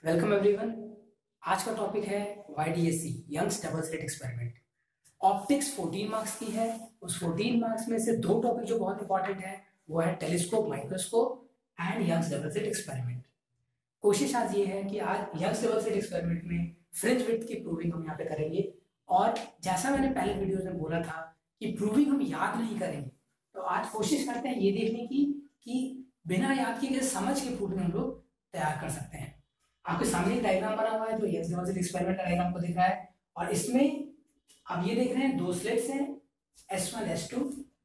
Welcome everyone. आज का topic है YDSC Young's double slit experiment. Optics 14 marks की है। उस 14 मार्क्स में से दो टॉपिक जो बहुत इंपॉर्टेंट है वो है telescope, microscope and Young's double slit experiment. कोशिश आज ये है कि आज यंग्स डबल स्लिट एक्सपेरिमेंट में फ्रिंज विड्थ की प्रूविंग हम यहाँ पे करेंगे। और जैसा मैंने पहले वीडियो में बोला था कि प्रूविंग हम याद नहीं करेंगे, तो आज कोशिश करते हैं ये देखने की कि बिना याद किए समझ के प्रूविंग हम लोग तैयार कर सकते हैं। आपके सामने एक डायग्राम बना हुआ है जो यंग्स डबल स्लिट एक्सपेरिमेंट का डायग्राम को दिख रहा है, और इसमें आप ये देख रहे हैं दो स्लिट्स हैं S1 S2।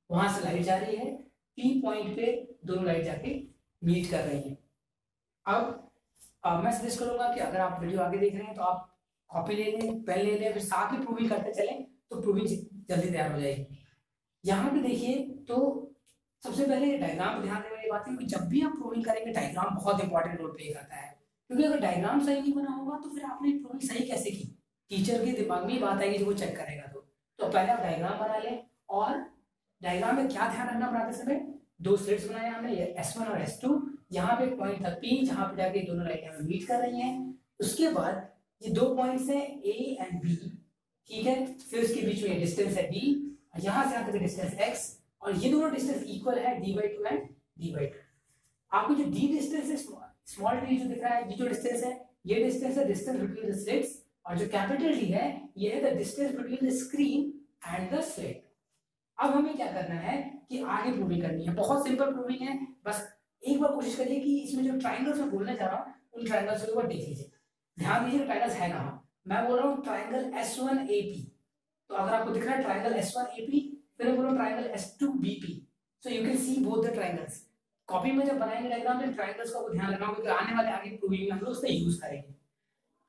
वहां से लाइट जा रही है, P पॉइंट पे दोनों लाइट जाके मीट कर रही है। अब मैं सजेस्ट करूंगा कि अगर आप वीडियो आगे देख रहे हैं तो आप कॉपी ले लें, पेन ले लें, फिर साथ में प्रूविंग करते चलें तो प्रूविंग जल्दी तैयार हो जाएगी। यहाँ पे देखिए तो सबसे पहले डायग्राम पर ध्यान देने वाली बात है कि जब भी आप प्रूविंग करेंगे डायग्राम बहुत इंपॉर्टेंट रोल प्ले करता है, क्योंकि अगर डायग्राम सही नहीं बना होगा तो फिर आपने प्रूविंग सही कैसे की, टीचर के दिमाग में बात आएगी जो वो चेक करेगा। तो पहले आप डायग्राम बना लें, और डायग्राम में क्या ध्यान रखना बनाते समय, दो स्लिट्स बनाए हमने S1 और S2। यहाँ पे पॉइंट था P जहाँ पे जाके दोनों लाइटें मीट कर रही हैं। उसके बाद ये दो पॉइंट्स हैं A एंड B, ठीक है। फिर उसके बीच में डिस्टेंस है D, यहाँ से यहाँ तक डिस्टेंस X, और ये दोनों डिस्टेंस इक्वल है D/2 एंड D/2। आपको जो D डिस्टेंस है, स्मॉल d जो दिख रहा है, ये जो डिस्टेंस है ये डिस्टेंस है डिस्टेंस बिटवीन द स्लिट्स, और जो कैपिटल D है ये है the distance between the screen and the slit. अब हमें क्या करना है कि आगे प्रूविंग करनी है। बहुत सिंपल प्रूविंग है, बस एक बार कोशिश करिए कि इसमें जो ट्राइंगल्स मैं बोलने जा रहा हूँ उन ट्राइंगल्स को देख लीजिए। ध्यान दीजिए ट्राइंगल्स है कहाँ। मैं बोल रहा हूँ ट्राइंगल S1AP, तो अगर आपको दिख रहा है ट्राइंगल S1AP, फिर मैं बोल रहा हूँ triangle S2BP, so you can C both the triangles. Copy में जब बनाएंगे डायग्राम में ट्राइंगल्स का ध्यान रखना, क्योंकि आने वाले आगे प्रूविंग में हम लोग उसका यूज करेंगे।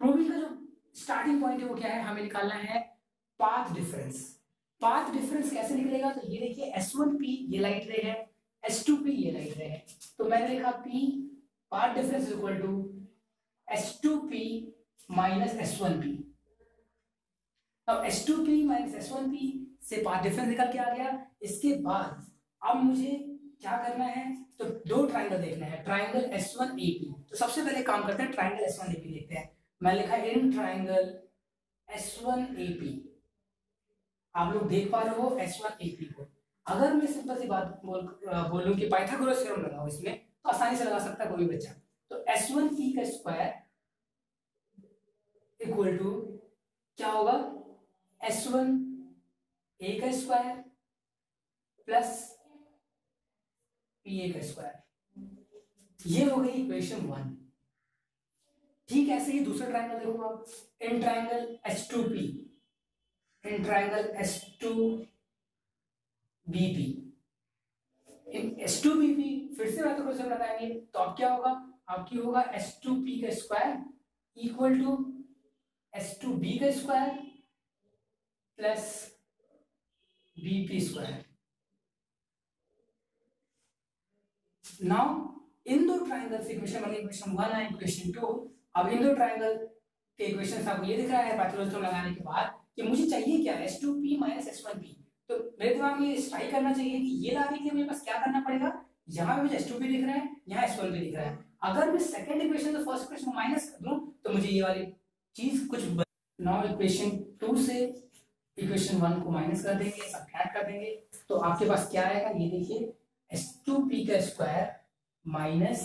प्रूविंग का जो स्टार्टिंग पॉइंट है वो क्या है, हमें निकालना है पाथ डिफरेंस। पाथ डिफरेंस कैसे निकलेगा, तो ये देखिए S1P ये लाइट रे है, S2P ये लाइट रे है, तो मैंने लिखा P path difference is equal to S2P minus S1P। अब S2P माइनस S1P से पाथ डिफरेंस निकल के आ गया। इसके बाद अब मुझे क्या करना है, तो दो ट्राइंगल देखना है, ट्राइंगल S1AP। तो सबसे पहले काम करते हैं ट्राइंगल S1AP देखते हैं। मैं लिखा इन ट्राइंगल S1AP, आप लोग देख पा रहे हो S1AP को। अगर मैं सिंपल सी बात बोलूं कि पाइथागोरस थ्योरम लगाओ इसमें, तो आसानी से लगा सकता है कोई भी बच्चा। तो S1P का स्क्वायर इक्वल टू क्या होगा, S1A का स्क्वायर प्लस PA का स्क्वायर। ये हो गई इक्वेशन 1। ठीक ऐसे ही दूसरा ट्राइंगल देखो आप, in triangle S2P, in triangle S2BP, in S2BP फिर से बात को बताएंगे, तो अब क्या होगा, आपकी होगा S2P का स्क्वायर इक्वल टू S2B का square plus BP square. Now in दो ट्राइंगल से इक्वेशन बनी, इक्वेशन 1 है, इक्वेशन 2। अब इन दो ट्राइंगल के इक्वेशन आपको ये दिख रहा है पाइथागोरस थ्योरम लगाने के बाद कि मुझे चाहिए क्या, S2P माइनस S1P। तो मेरे दिमाग में स्ट्राइक करना चाहिए कि ये लाने के लिए मेरे पास क्या करना पड़ेगा, यहाँ पे मुझे S2P दिख रहा है, यहाँ S1P दिख रहा है। अगर मैं सेकंड इक्वेशन से फर्स्ट इक्वेशन को माइनस कर दूं तो मुझे ये वाली चीज कुछ। नाउ इक्वेशन 2 से इक्वेशन 1 को माइनस कर देंगे, सबट्रैक्ट कर देंगे, तो आपके पास क्या आएगा, ये देखिए S2P का स्क्वायर माइनस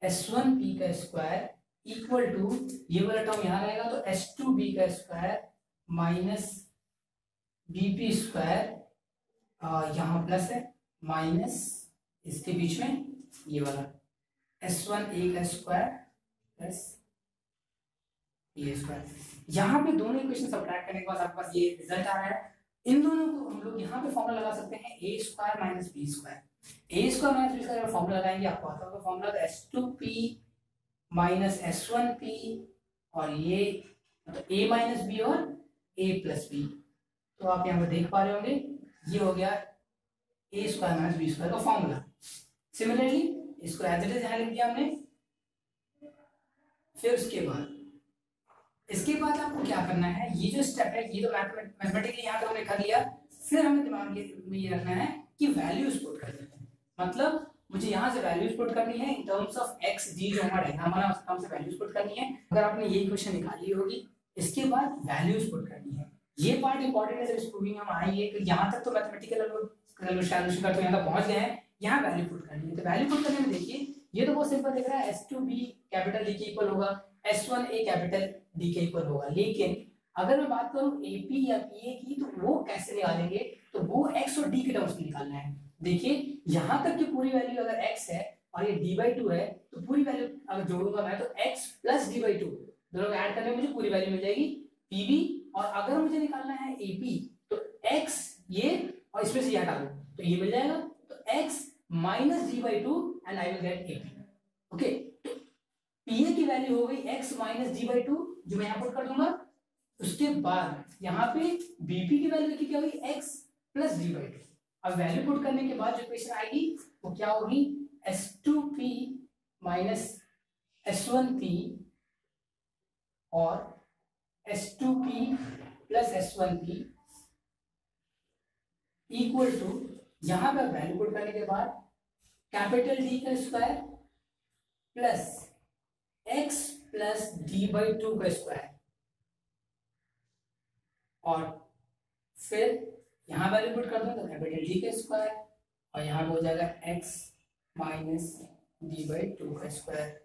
S1P का स्क्वायर इक्वल टू, ये वाला टर्म यहाँ रहेगा तो S2B का स्क्वायर माइनस BP स्क्वायर, यहाँ प्लस है माइनस इसके बीच में ये वाला S1A का स्क्वायर प्लस ये स्क्वायर। यहाँ पे दोनों इक्वेशन सब्ट्रैक्ट करने के बाद आपके पास ये रिजल्ट आ रहा है। इन दोनों को हम लोग यहाँ पे फॉर्मूला लगा सकते हैं A square minus B square. A square minus B square formula लगाएंगे, आपको आता होगा फॉर्मूला, तो S2P माइनस S1P, और ये मतलब A माइनस B और A प्लस B। तो आप यहाँ पे देख पा रहे होंगे ये हो गया A square minus B square का फॉर्मूला। सिमिलरली इसको एज इट इज यहाँ लिख दिया हमने। फिर इसके बाद आपको क्या करना है, ये जो स्टेप है ये तो मैथमेटिकली यहाँ पे हमने कर लिया। फिर हमें दिमाग में ये रखना है कि वैल्यूज पुट करनी है, मतलब मुझे यहाँ से वैल्यूज पुट करनी है in terms of x D जो हमारा डायग्राम बना उसके नाम से वैल्यूज पुट करनी है। अगर आपने ये इक्वेशन निकाली होगी, इसके बाद वैल्यूज पुट करनी है। ये पार्ट इंपॉर्टेंट है, जब इस प्रूविंग हम आएंगे कि यहाँ तक तो मैथमेटिकल सॉल्यूशन करते हैं, यहाँ पहुंच गए हैं, यहाँ वैल्यू पुट करनी है। तो वैल्यू पुट करने में देखिए ये तो बहुत सिंपल दिख रहा है, S2B कैपिटल डी के इक्वल होगा, S1A कैपिटल डी के इक्वल होगा। लेकिन अगर मैं बात करूं AP या PA की, तो वो कैसे निकालेंगे, तो वो x और d के टर्म्स में निकालना है। देखिए यहाँ तक की पूरी वैल्यू अगर x है और ये d/2 है, तो पूरी वैल्यू अगर जोड़ूंगा मैं तो x प्लस d/2 दोनों को ऐड करने में मुझे पूरी वैल्यू मिल जाएगी PB। और अगर मुझे निकालना है AP, तो x ये और इसमें से ये हटा दो तो ये मिल जाएगा, तो x minus d/2 and I will get AP। Okay, तो PA की वैल्यू हो गई x माइनस d/2 जो मैं यहाँ पुट कर दूंगा। उसके बाद यहाँ पे BP की वैल्यू देखिए क्या होगी, x प्लस d/2। अब वैल्यू पुट करने के बाद जो इक्वेशन आएगी वो क्या होगी, S2P माइनस S1P और S2P plus S1P equal to, यहाँ पे वैल्यू पुट करने के बाद कैपिटल D का square plus x plus d/2 का स्क्वायर, और फिर यहाँ वैल्यू पुट कर दूं तो कैपिटल D का स्क्वायर और यहाँ हो जाएगा x माइनस d/2 का स्क्वायर।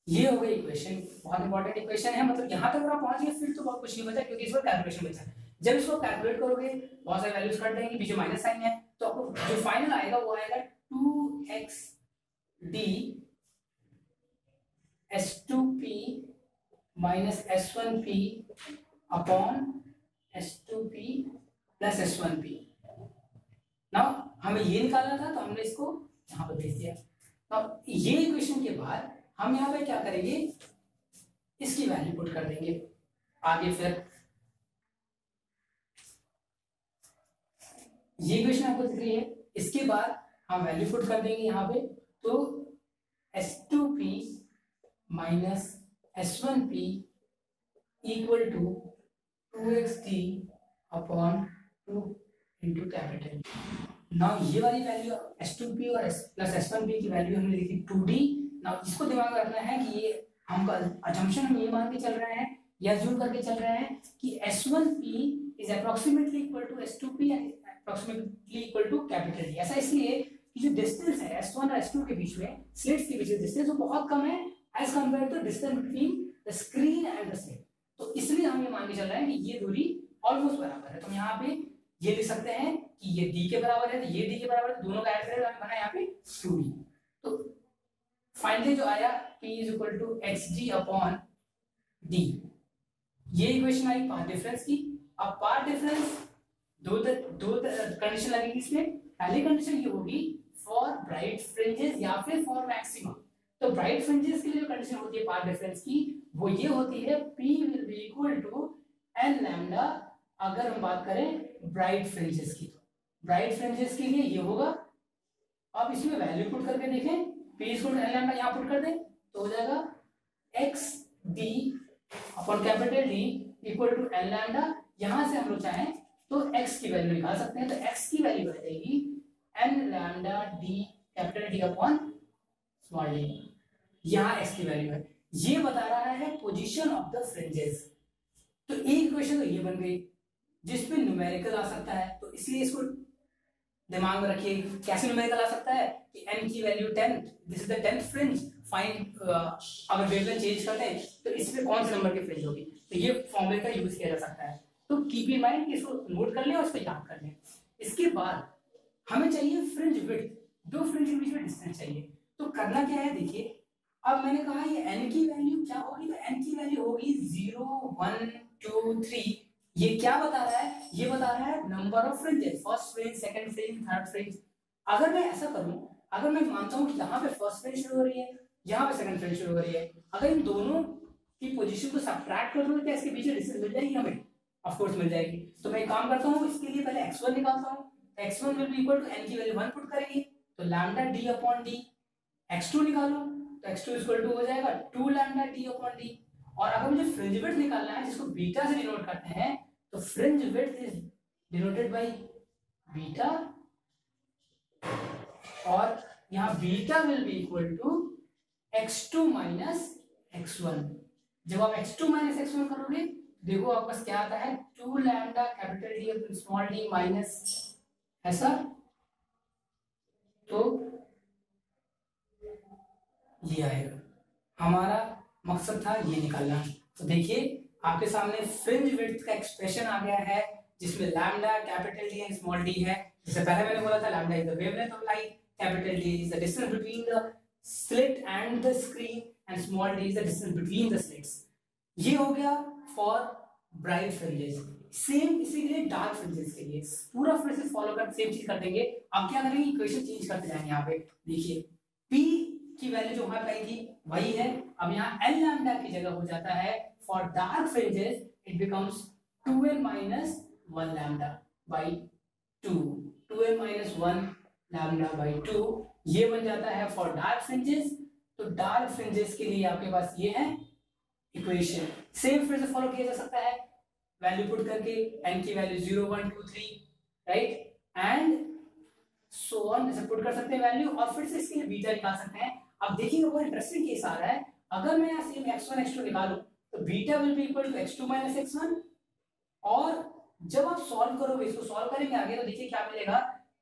ये हो गई इक्वेशन, बहुत इंपॉर्टेंट इक्वेशन है। मतलब यहाँ तक अगर आप पहुंच गए फिर तो बहुत कुछ नहीं बचा, क्योंकि इस पर कैलकुलेशन बचा। जब इसको कैलकुलेट करोगे बहुत सारे वैल्यूज कट देंगे, पीछे माइनस साइन है, तो आपको जो फाइनल आएगा वो आएगा 2xd S2P minus S1P upon S2P plus S1P। Now हमें ये निकालना था तो हमने इसको यहाँ पर भेज दिया। अब ये इक्वेशन के बाद हम यहाँ पे क्या करेंगे, इसकी वैल्यू पुट कर देंगे आगे। फिर ये इक्वेशन आपको दिख रही है, इसके बाद हम वैल्यू पुट कर देंगे यहाँ पे, तो S2P minus S1P equal to 2xd upon 2 into capital. Now ये वाली वैल्यू S2P और प्लस S1P की वैल्यू हमने लिखी 2d। नाउ इसको दिमाग में रखना है कि ये हम अजम्पशन हम ये मान के चल रहे हैं या जूम करके चल रहे हैं कि S1P is approximately equal to S2P and approximately equal to capital D। ऐसा इसलिए कि जो डिस्टेंस है S1 और S2 के बीच में, स्लिट्स के बीच में डिस्टेंस वो बहुत कम है as compare to distance between the screen and the slit. तो इसलिए हम ये मान के चल रहे हैं कि ये दूरी ऑलमोस्ट बराबर है। तो हम यहाँ पे ये लिख सकते हैं कि ये d के बराबर है, तो ये d के बराबर है, तो दोनों का ऐड करें तो हमें बना यहाँ पे 2d। तो फाइनली जो आया p is equal to xd upon d। ये इक्वेशन आई पाथ डिफरेंस की। अब पाथ डिफरेंस दो कंडीशन लगेगी इसमें। पहली कंडीशन ये होगी फॉर ब्राइट फ्रिंजेस या फिर फॉर मैक्सिमम। तो ब्राइट फ्रिंजेस के लिए जो कंडीशन होती है पाथ डिफरेंस की वो ये होती है p will be equal to n lambda. अगर हम बात करें ब्राइट फ्रिंजेस की, तो ब्राइट फ्रिंजेस के लिए ये होगा। अब इसमें वैल्यू पुट करके देखें, p equal to n lambda यहाँ पुट कर दें तो हो जाएगा x d upon capital D equal to n lambda. यहाँ से हम लोग चाहें तो x की वैल्यू निकाल सकते हैं, तो x की वैल्यू आ जाएगी n lambda d capital D upon small d। यहाँ x की वैल्यू है, ये बता रहा है पोजीशन ऑफ द फ्रिंजेस। तो एक इक्वेशन तो ये बन गई जिसमें न्यूमेरिकल आ सकता है, तो इसलिए इसको दिमाग में रखिए। कैसे न्यूमेरिकल आ सकता है कि n की value 10, this is the 10th fringe, find अगर वेवलेंथ चेंज करते हैं तो इसमें कौन से नंबर की फ्रिंज होगी, तो ये फॉर्मूले का यूज किया जा सकता है। तो कीप इन माइंड कि इसको नोट कर लें और इसको याद कर लें। इसके बाद हमें चाहिए फ्रिंज विड्थ, दो फ्रिंज के बीच में डिस्टेंस चाहिए। तो करना क्या है, देखिए अब मैंने कहा ये n की वैल्यू क्या होगी, तो n की वैल्यू होगी 0 1 2 3। ये क्या बता रहा है, ये बता रहा है number of fringes, first fringe, second fringe, third fringe. अगर मैं ऐसा करूं, अगर मैं मानता हूं कि यहाँ पे फर्स्ट फ्रिंज शुरू हो रही है, यहाँ पे सेकंड फ्रिंज शुरू हो रही है, अगर इन दोनों की पोजीशन को सब्ट्रैक्ट कर दूं तो क्या इसके बीच में डिस्टेंस मिल जाएगी हमें? ऑफ कोर्स मिल जाएगी। तो मैं एक काम करता हूँ, इसके लिए पहले x1 निकालता हूँ। x1 will be equal to n की वैल्यू 1 पुट करेंगे तो lambda d upon d। x2 निकालो तो x2 इक्वल टू हो जाएगा 2 लैम्डा d अपॉन d। और अगर मुझे फ्रिंज विड्थ निकालना है जिसको बीटा से डिनोट करते हैं, तो fringe width is denoted by beta, और यहाँ beta will be equal to x2 minus x1। जब आप x2 माइनस x1 करोगे देखो आपके पास क्या आता है 2 lambda capital D upon small D minus ऐसा, तो ये आएगा। हमारा मकसद था ये निकालना। तो देखिए आपके सामने फ्रिंज विड्थ का एक्सप्रेशन आ गया है जिसमें lambda capital D and small D है। जैसे पहले मैंने बोला था lambda is the wavelength of light, capital D is the distance between the slit and the screen and small D is the distance between the slits. ये हो गया for bright fringes. Same इसी के लिए डार्क फ्रिंजेस के लिए पूरा फिर से फॉलो कर सेम चीज कर देंगे। अब क्या करेंगे इक्वेशन चेंज करते जाएंगे। यहाँ पे देखिए p की वैल्यू जो वहां पाई थी वही है, अब यहाँ l लैम्डा की जगह हो जाता है for dark fringes it becomes 2l minus 1 lambda by 2, 2l minus 1 lambda by 2 ये बन जाता है फॉर डार्क फ्रिंजेस। तो डार्क फ्रिंजेस के लिए आपके पास ये है इक्वेशन। सेम फिर से फॉलो किया जा सकता है वैल्यू पुट करके, n की value 0 1 2 3 right and so on जैसे पुट कर सकते हैं वैल्यू और फिर से इसके लिए बीटा निकाल सकते हैं। अब देखिए बहुत इंटरेस्टिंग केस आ रहा है, अगर मैं यहाँ से x1 x2 निकालूं तो beta will be equal to x2 minus x1 और जब आप सॉल्व करोगे इसको सॉल्व करेंगे आगे तो देखिए क्या मिलेगा,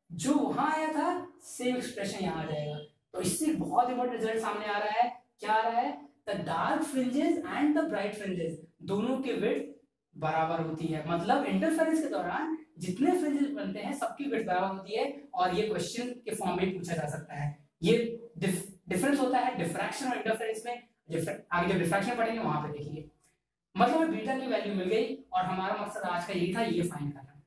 जो वहां आया था सेम एक्सप्रेशन यहाँ आ जाएगा। तो इससे बहुत इंपॉर्टेंट रिजल्ट सामने आ रहा है। क्या आ रहा है, the dark fringes and the bright fringes दोनों की विड्थ बराबर होती है। मतलब इंटरफेरेंस के दौरान जितने फ्रिंजेस बनते हैं सबकी विड्थ बराबर होती है और ये क्वेश्चन के फॉर्म में पूछा जा सकता है। ये डिफरेंस होता है डिफ्रैक्शन और इंटरफेरेंस में। आगे जब डिफ्रैक्शन पढ़ेंगे वहां पे देखिए। मतलब बीटा की वैल्यू मिल गई और हमारा मकसद आज का यही था, ये फाइंड करना।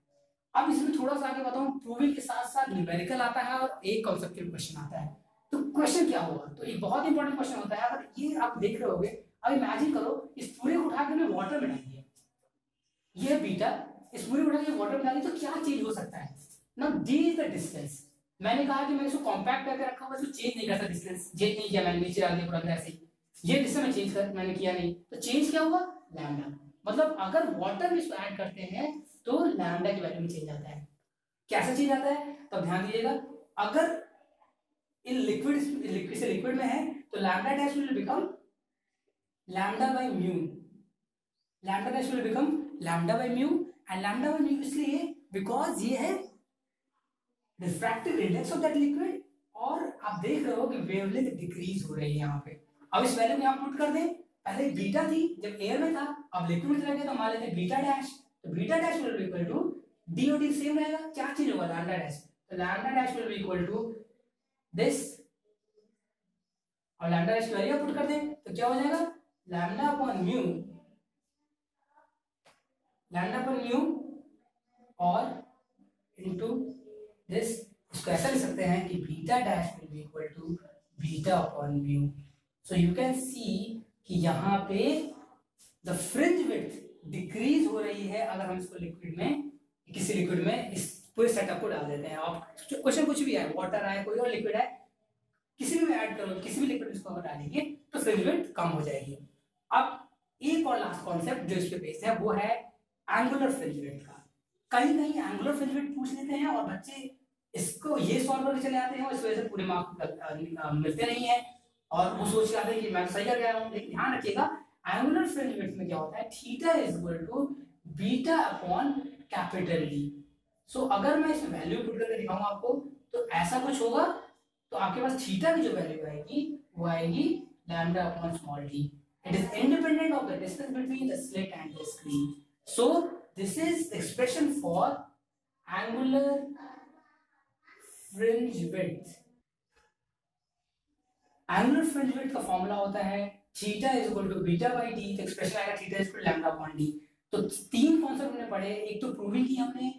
अब इसमें थोड़ा सा आगे बताऊं, प्रूविंग के साथ साथ न्यूमेरिकल आता है और एक कॉन्सेप्चुअल क्वेश्चन आता है। तो क्वेश्चन क्या होगा, तो एक बहुत इंपॉर्टेंट क्वेश्चन होता है। अगर ये आप देख रहे होगे, अब इमेजिन करो इस पूरे को उठा के वाटर में डाल दिया, ये बीटा इस पूरे को उठा के वाटर में डाली तो क्या चेंज हो सकता है ना, डी इज द डिस्टेंस। मैंने कहा कि मैं इसको कॉम्पैक्ट करके रखा हुआ, इसको चेंज नहीं करता डिस्टेंस, चेंज नहीं किया मैंने, नीचे डाल दिया पूरा ऐसे ही, ये डिस्टेंस में चेंज कर मैंने किया नहीं, तो चेंज क्या हुआ लैम्डा। मतलब अगर वाटर में इसको ऐड करते हैं तो लैम्डा की वैल्यू में चेंज आता है। कैसे चेंज आता है तो ध्यान दीजिएगा, अगर इन लिक्विड में है तो lambda dash will become lambda by mu, lambda dash will become lambda by mu and lambda by mu इसलिए बिकॉज ये है refractive index of that liquid और आप देख रहे हो कि वेवलेंथ डिक्रीज हो रही है यहाँ पे। अब इस वैल्यू में आप पुट कर दें, पहले बीटा थी जब एयर में था, अब लिक्विड में चला गया तो मान लेते हैं बीटा डैश, तो beta dash will be equal to D और डी सेम रहेगा, क्या चेंज होगा लैम्डा डैश, तो lambda dash will be equal to this और लैम्डा डैश की वैल्यू पुट कर दें तो क्या हो जाएगा lambda upon mu, lambda upon mu और इनटू दिस। इसको ऐसा लिख सकते हैं कि beta dash will be equal to beta upon mu. So you can see कि यहाँ पे द फ्रिंज विड्थ डिक्रीज हो रही है अगर हम इसको लिक्विड में, किसी लिक्विड में इस पूरे सेटअप को डाल देते हैं। आप क्वेश्चन कुछ भी है, वाटर है कोई और लिक्विड है, किसी भी ऐड करो, किसी भी लिक्विड इसको अगर डालेंगे तो फ्रिंज विड्थ कम हो जाएगी। अब एक और लास्ट कॉन्सेप्ट जो इस पे बेस्ड है वो है एंगुलर फ्रिंज विड्थ का। कहीं कहीं एंगुलर फ्रिंज विड्थ पूछ लेते हैं और बच्चे इसको ये सॉल्व करके चले आते हैं और इस वजह से पूरे मार्क्स मिलते नहीं है और वो सोच रहे हैं कि मैं सही कर गया हूं। लेकिन ध्यान रखिएगा एंगुलर फ्रिंज विड्थ में क्या होता है, theta is equal to beta upon capital D. So अगर मैं इस वैल्यू पुट करके दिखाऊंगा आपको तो ऐसा कुछ होगा, तो आपके पास थीटा की जो वैल्यू आएगी वो आएगी lambda upon small D. It is independent of the distance between the slit and the screen. So this is expression for angular fringe width. Angular fringe width का फॉर्मूला होता है theta is equal to beta by D, तो expression आएगा theta is equal to lambda upon D. तो तीन concept हमने पढ़े, एक तो प्रूविंग की हमने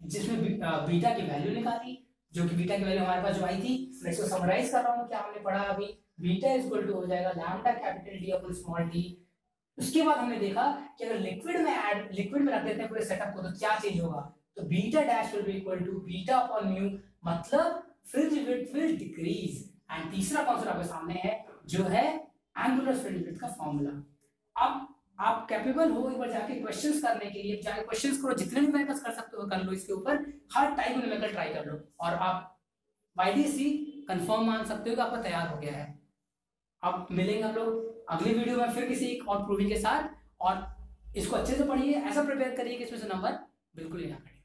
जिसमें बीटा की वैल्यू निकाली, जो कि बीटा की वैल्यू हमारे पास जो आई थी, मैं इसको समराइज कर रहा हूँ क्या हमने पढ़ा अभी। बीटा इज इक्वल टू हो जाएगा lambda capital D upon small D. उसके बाद हमने देखा कि अगर लिक्विड में रख देते हैं पूरे सेटअप को तो क्या चेंज होगा, तो beta dash will be equal to beta upon mu, मतलब fringe width will decrease. And तीसरा कॉन्सेप्ट आपके सामने है जो है एंगुलर फ्रिंज विड्थ का फॉर्मूला। अब आप कैपेबल हो एक बार जाके क्वेश्चंस करने के लिए, जाके क्वेश्चंस करो, जितने भी न्यूमेरिकल्स कर सकते हो कर लो, इसके ऊपर हर टाइप न्यूमेरिकल ट्राई कर लो और आप YDC कंफर्म मान सकते हो कि आपका तैयार हो गया है। अब मिलेंगे हम लोग अगली वीडियो में फिर किसी एक और प्रूविंग के साथ, और इसको अच्छे से पढ़िए, ऐसा प्रिपेयर करिए कि इसमें से नंबर बिल्कुल ही ना कटे।